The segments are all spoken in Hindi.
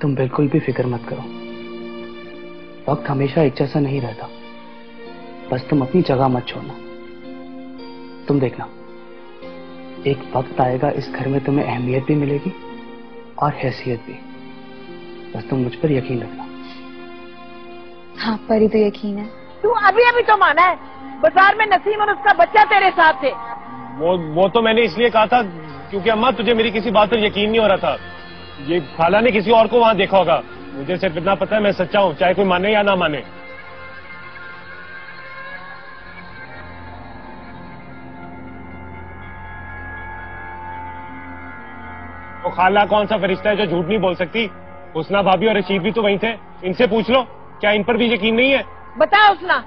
तुम बिल्कुल भी फिक्र मत करो, वक्त हमेशा एक जैसा नहीं रहता। बस तुम अपनी जगह मत छोड़ना। तुम देखना, एक वक्त आएगा इस घर में तुम्हें अहमियत भी मिलेगी और हैसियत भी। बस तुम मुझ पर यकीन रखना। हाँ, पर ही तो यकीन है। तू अभी अभी तो माना है बाजार में नसीम और उसका बच्चा तेरे साथ थे। वो तो मैंने इसलिए कहा था क्योंकि अम्मा तुझे मेरी किसी बात पर यकीन नहीं हो रहा था। ये खाला ने किसी और को वहां देखा होगा। मुझे सिर्फ इतना पता है मैं सच्चा हूं, चाहे कोई माने या ना माने। तो खाला कौन सा फरिश्ता है जो झूठ नहीं बोल सकती? हुस्ना भाभी और रशीद भी तो वहीं थे, इनसे पूछ लो, क्या इन पर भी यकीन नहीं है? बता हुस्ना,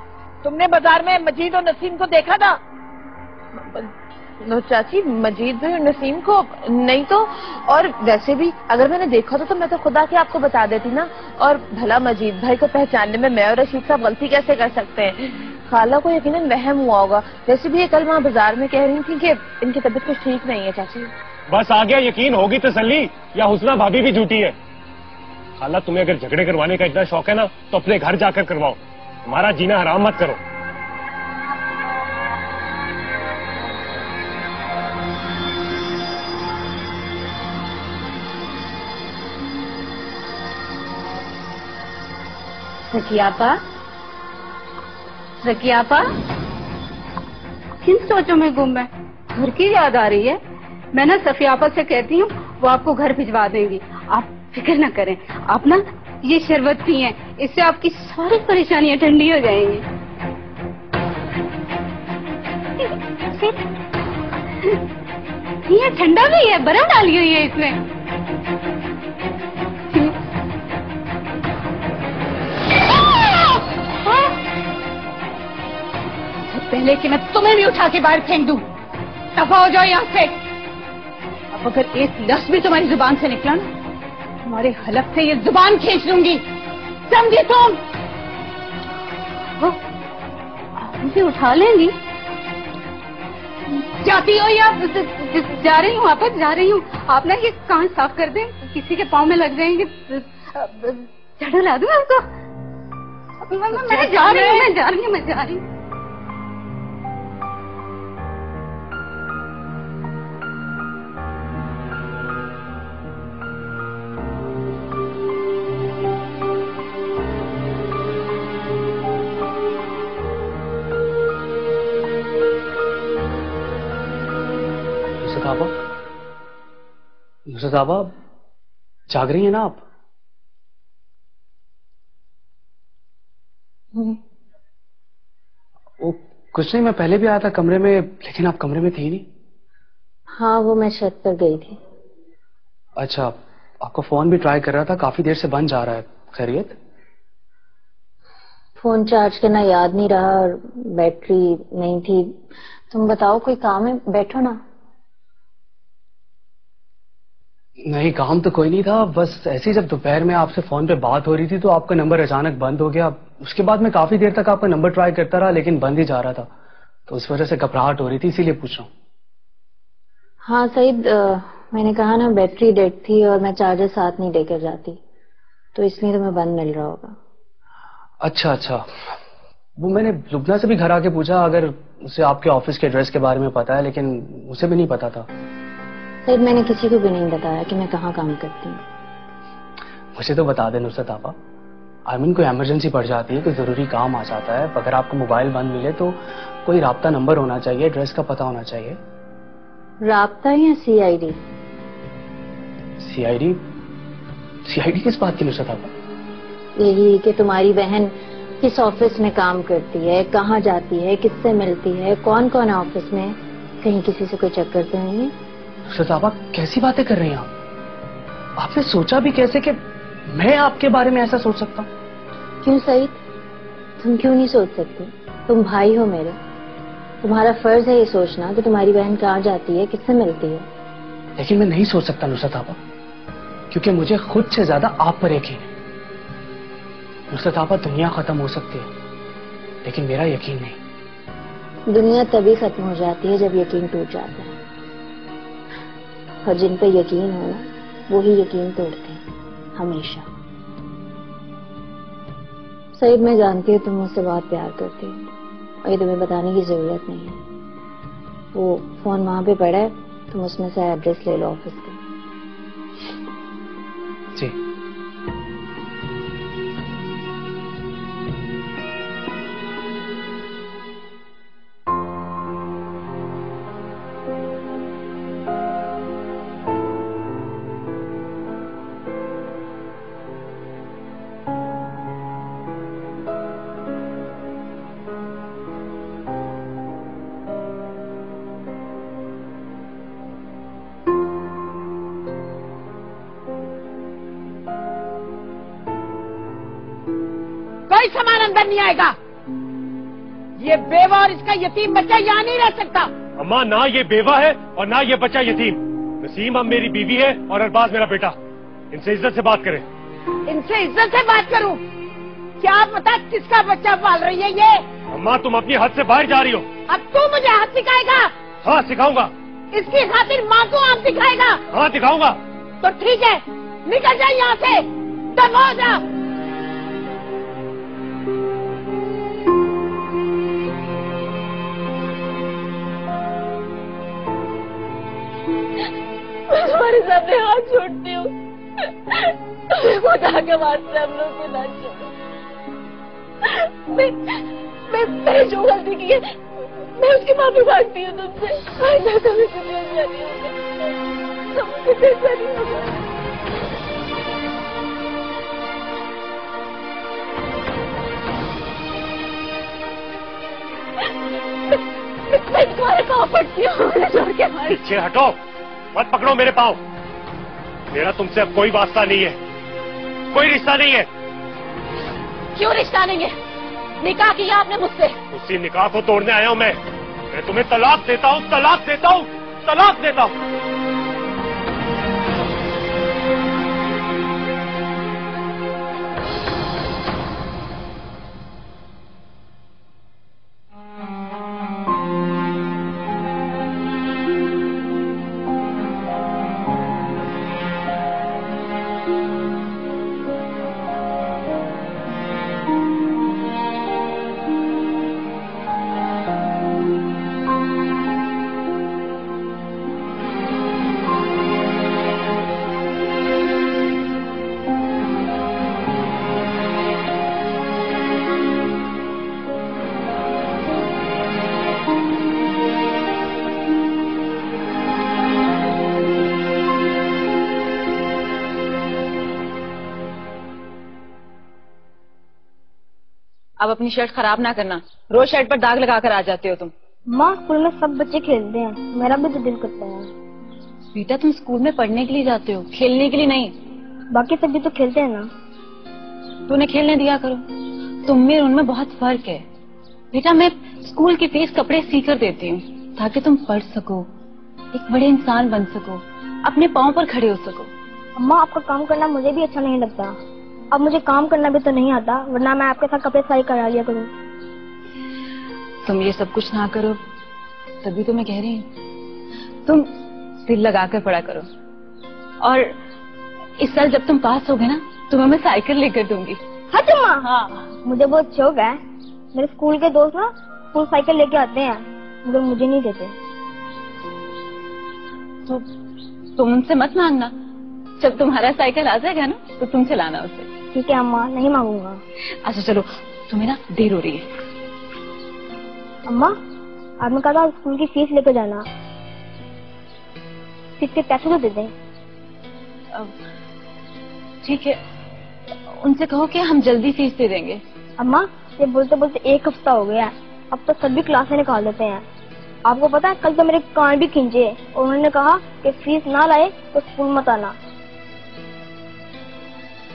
तुमने बाजार में मजीद और नसीम को देखा था? नो चाची, मजीद भाई और नसीम को नहीं तो। और वैसे भी अगर मैंने देखा तो मैं तो खुदा के आपको बता देती ना। और भला मजीद भाई को पहचानने में मैं और रशीद साहब गलती कैसे कर सकते हैं? खाला को यकीनन वहम हुआ होगा। वैसे भी ये कल वहाँ बाजार में कह रही थी कि इनकी तबीयत कुछ ठीक नहीं है चाची। बस आ गया यकीन, होगी तसल्ली, या हुस्ना भाभी भी झूठी है? खाला तुम्हें अगर झगड़े करवाने का इतना शौक है ना तो अपने घर जाकर करवाओ, हमारा जीना हराम मत करो। रकियापा, रकियापा, किन सोचों में गुम है? घर की याद आ रही है? मैं ना सफियापा से कहती हूँ, वो आपको घर भिजवा देंगी। आप फिक्र न करें। आप ना ये शरबत पिए, इससे आपकी सारी परेशानियां ठंडी हो जाएंगी। ये ठंडा भी है, बर्फ डाली हुई है इसमें। पहले कि मैं तुम्हें भी उठा के बाहर फेंक दूं, दफा हो जाओ यहाँ से। अब अगर एक लफ्ज भी तुम्हारी जुबान से निकला ना, तुम्हारे हलक से ये जुबान खींच लूंगी, समझी तुम? मुझे उठा लेंगी? जाती हो या जा रही हूँ? वापस जा रही हूँ। आप ना ये कान साफ कर दें, किसी के पाँव में लग जाएंगे। झाड़ू ला दूं आपको? मैं जा रही हूँ। नुसरत आबा, जाग रही है ना आप? वो कुछ नहीं, मैं पहले भी आया था कमरे में, लेकिन आप कमरे में थी नहीं। हाँ, वो मैं छत पर गई थी। अच्छा, आपका फोन भी ट्राई कर रहा था, काफी देर से बंद जा रहा है। खैरियत? फोन चार्ज करना याद नहीं रहा और बैटरी नहीं थी। तुम बताओ, कोई काम है? बैठो ना। नहीं, काम तो कोई नहीं था, बस ऐसे ही जब दोपहर में आपसे फोन पे बात हो रही थी तो आपका नंबर अचानक बंद हो गया। उसके बाद मैं काफी देर तक आपका नंबर ट्राई करता रहा, लेकिन बंद ही जा रहा था, तो उस वजह से घबराहट हो रही थी, इसीलिए पूछ रहा हूँ। हाँ सईद, मैंने कहा ना बैटरी डेड थी और मैं चार्जर साथ नहीं लेकर जाती, तो इसलिए तुम्हें बंद मिल रहा होगा। अच्छा, वो मैंने लुबना से भी घर आके पूछा अगर उसे आपके ऑफिस के एड्रेस के बारे में पता है, लेकिन उसे भी नहीं पता था। सईद, मैंने किसी को भी नहीं बताया कि मैं कहाँ काम करती हूँ। मुझे तो बता दे नुसरत आपा, आर्मिन कोई इमरजेंसी पड़ जाती है, कोई जरूरी काम आ जाता है, अगर आपको मोबाइल बंद मिले तो कोई राब्ता नंबर होना चाहिए, एड्रेस का पता होना चाहिए। राब्ता या सीआईडी? सीआईडी किस बात की नुसरत आपा? यही कि तुम्हारी बहन किस ऑफिस में काम करती है, कहाँ जाती है, किससे मिलती है, कौन कौन है ऑफिस में, कहीं किसी से कोई चक्कर तो नहीं है? नुसरत आपा, कैसी बातें कर रही हैं आप? आपने सोचा भी कैसे कि मैं आपके बारे में ऐसा सोच सकता हूँ? क्यों सईद, तुम क्यों नहीं सोच सकते? तुम भाई हो मेरे, तुम्हारा फर्ज है ये सोचना कि तुम्हारी बहन कहाँ जाती है, किससे मिलती है। लेकिन मैं नहीं सोच सकता नुसरत आपा, क्योंकि मुझे खुद से ज्यादा आप पर यकीन है। नुसरत आपा, दुनिया खत्म हो सकती है, लेकिन मेरा यकीन नहीं। दुनिया तभी खत्म हो जाती है जब यकीन टूट जाता है, और जिन पे यकीन हो ना, वो ही यकीन तोड़ते हैं। हमेशा। सईद, मैं जानती हूँ तुम मुझसे बहुत प्यार करती हो और ये तुम्हें बताने की जरूरत नहीं है। वो फोन वहां पे पड़ा है, तुम उसमें से एड्रेस ले लो ऑफिस का। जी। कोई सामान अंदर नहीं आएगा। ये बेवा और इसका यतीम बच्चा यहाँ नहीं रह सकता। अम्मा, ना ये बेवा है और ना ये बच्चा यतीम। नसीम अब मेरी बीवी है और अरबाज मेरा बेटा। इनसे इज्जत से बात करें। इनसे इज्जत से बात करूं? क्या पता किसका बच्चा पाल रही है ये? अम्मा, तुम अपनी हद से बाहर जा रही हो। अब तू मुझे हाथ सिखाएगा? हाँ, सिखाऊंगा। इसकी खातिर माँ को हाथ दिखाएगा? हाँ, दिखाऊंगा। तो ठीक है, निकल जा यहाँ से, दफा हो जा। मैं तुम्हारे सामने हाथ जोड़ती हूँ, खुदा के वास्ते हम लोग को ना छोड़ो। मैंने जो गलती की है मैं उसकी माफी मांगती हूँ तुमसे। आइंदा कभी कुछ ऐसा नहीं होगा, कुछ ऐसा नहीं होगा। मैं तुम्हारे पाँव पड़ती हूँ, मुझे छोड़ के मारे। पीछे हटो, मत पकड़ो मेरे पाँव। मेरा तुमसे अब कोई वास्ता नहीं है, कोई रिश्ता नहीं है। क्यों रिश्ता नहीं है? निकाह किया आपने मुझसे। उसी निकाह को तोड़ने आया हूँ मैं तुम्हें तलाक देता हूँ, तलाक देता हूँ, तलाक देता हूँ। अब अपनी शर्ट खराब ना करना, रोज शर्ट पर दाग लगा कर आ जाते हो तुम। माँ, स्कूल में सब बच्चे खेलते हैं, मेरा भी तो दिल करता है। बेटा, तुम स्कूल में पढ़ने के लिए जाते हो, खेलने के लिए नहीं। बाकी सब भी तो खेलते हैं ना। तू उन्हें खेलने दिया करो, तुम में उनमें बहुत फर्क है। बेटा, मैं स्कूल की फीस कपड़े सीकर देती हूँ ताकि तुम पढ़ सको, एक बड़े इंसान बन सको, अपने पाँव पर खड़े हो सको। अम्मा, आपका काम करना मुझे भी अच्छा नहीं लगता। अब मुझे काम करना भी तो नहीं आता, वरना मैं आपके साथ कपड़े सिलाई करा लिया करूँ। तुम ये सब कुछ ना करो, तभी तो मैं कह रही हूँ तुम दिल लगाकर पढ़ा करो। और इस साल जब तुम पास होगे ना, तुम्हें मैं साइकिल लेकर दूंगी। हाँ अम्मा, हाँ, मुझे बहुत शौक है। मेरे स्कूल के दोस्त ना स्कूल साइकिल लेके आते हैं, मगर मुझे नहीं देते। तो तुम उनसे मत मांगना, जब तुम्हारा साइकिल आ जाएगा ना तो तुम चलाना उसे। ठीक है अम्मा, नहीं मांगूंगा। अच्छा चलो, तुम्हें ना देर हो रही है। अम्मा, आपने कहा था स्कूल की फीस लेकर जाना, फीस के पैसे तो दे दें। ठीक है, उनसे कहो कि हम जल्दी फीस दे देंगे। अम्मा, ये बोलते बोलते 1 हफ्ता हो गया है, अब तो सभी क्लासें निकाल देते हैं। आपको पता है, कल तो मेरे कान भी खींचे और उन्होंने कहा कि फीस ना लाए तो स्कूल मत आना।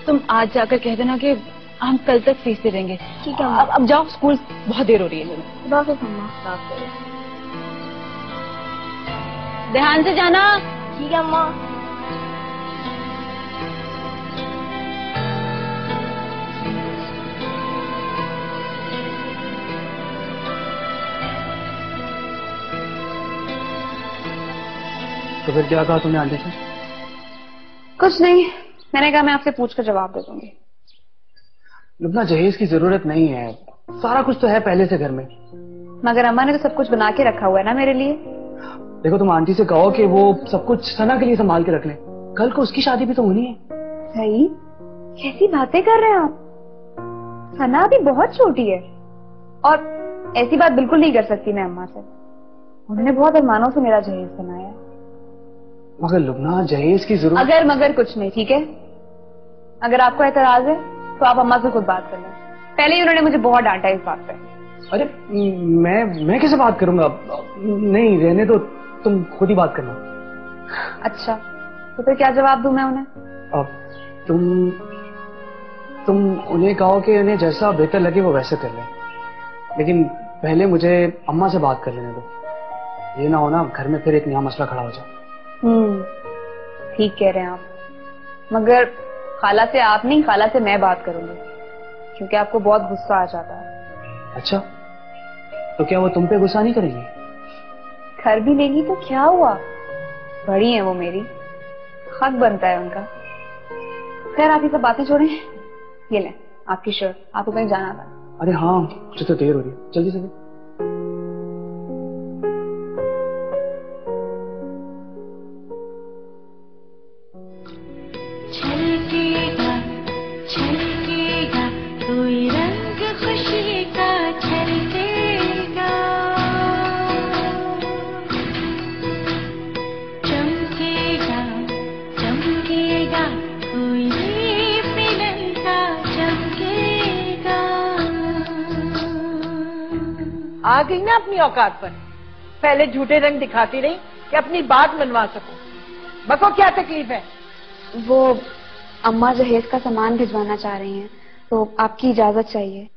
तुम आज जाकर कह देना कि हम कल तक फीस दे देंगे। ठीक है। अब जाओ, स्कूल बहुत देर हो रही है। ध्यान से जाना। ठीक है अम्मा। तो फिर क्या कहा तुमने आंटी से? कुछ नहीं, मैंने कहा मैं आपसे पूछ कर जवाब दे दूंगी। लुबना, जहेज की जरूरत नहीं है, सारा कुछ तो है पहले से घर में। मगर अम्मा ने तो सब कुछ बना के रखा हुआ है ना मेरे लिए। देखो, तुम आंटी से कहो कि वो सब कुछ सना के लिए संभाल के रख लें, कल को उसकी शादी भी तो होनी है। सही, कैसी बातें कर रहे हैं आप? सना अभी बहुत छोटी है और ऐसी बात बिल्कुल नहीं कर सकती मैं अम्मा से। उन्होंने बहुत अरमानों से मेरा जहेज बनाया है। मगर लुबना, जहेज की जरूरत अगर मगर कुछ नहीं, ठीक है? अगर आपको एतराज है तो आप अम्मा से खुद बात कर लें। पहले ही उन्होंने मुझे बहुत डांटा इस बात पे। अरे मैं कैसे बात करूंगा? नहीं, रहने दो, तुम खुद ही बात करना। अच्छा, तो फिर क्या जवाब दूं मैं उन्हें? अब तुम उन्हें कहो कि उन्हें जैसा बेहतर लगे वो वैसे कर लें, लेकिन पहले मुझे अम्मा से बात कर लेने दो। ये ना हो ना घर में फिर एक नया मसला खड़ा हो जाए। ठीक कह रहे हैं आप, मगर खाला से आप नहीं, खाला से मैं बात करूंगी, क्योंकि आपको बहुत गुस्सा आ जाता है। अच्छा, तो क्या वो तुम पे गुस्सा नहीं करेंगी? कर भी लेंगी तो क्या हुआ, बड़ी है वो मेरी, हक बनता है उनका। खैर, आप ये सब बातें छोड़ें, ये लें आपकी शर्ट, आपको कहीं जाना था। अरे हाँ, मुझे तो देर हो रही है, जल्दी से। छलकेगा छलकेगा कोई रंग खुशी का छलकेगा, चमकेगा चमकेगा कोई मिलन का चमकेगा। आ गई ना अपनी औकात पर। पहले झूठे रंग दिखाती रही कि अपनी बात मनवा सको। बको, क्या तकलीफ है? वो अम्मा जहेज का सामान भिजवाना चाह रही हैं, तो आपकी इजाजत चाहिए।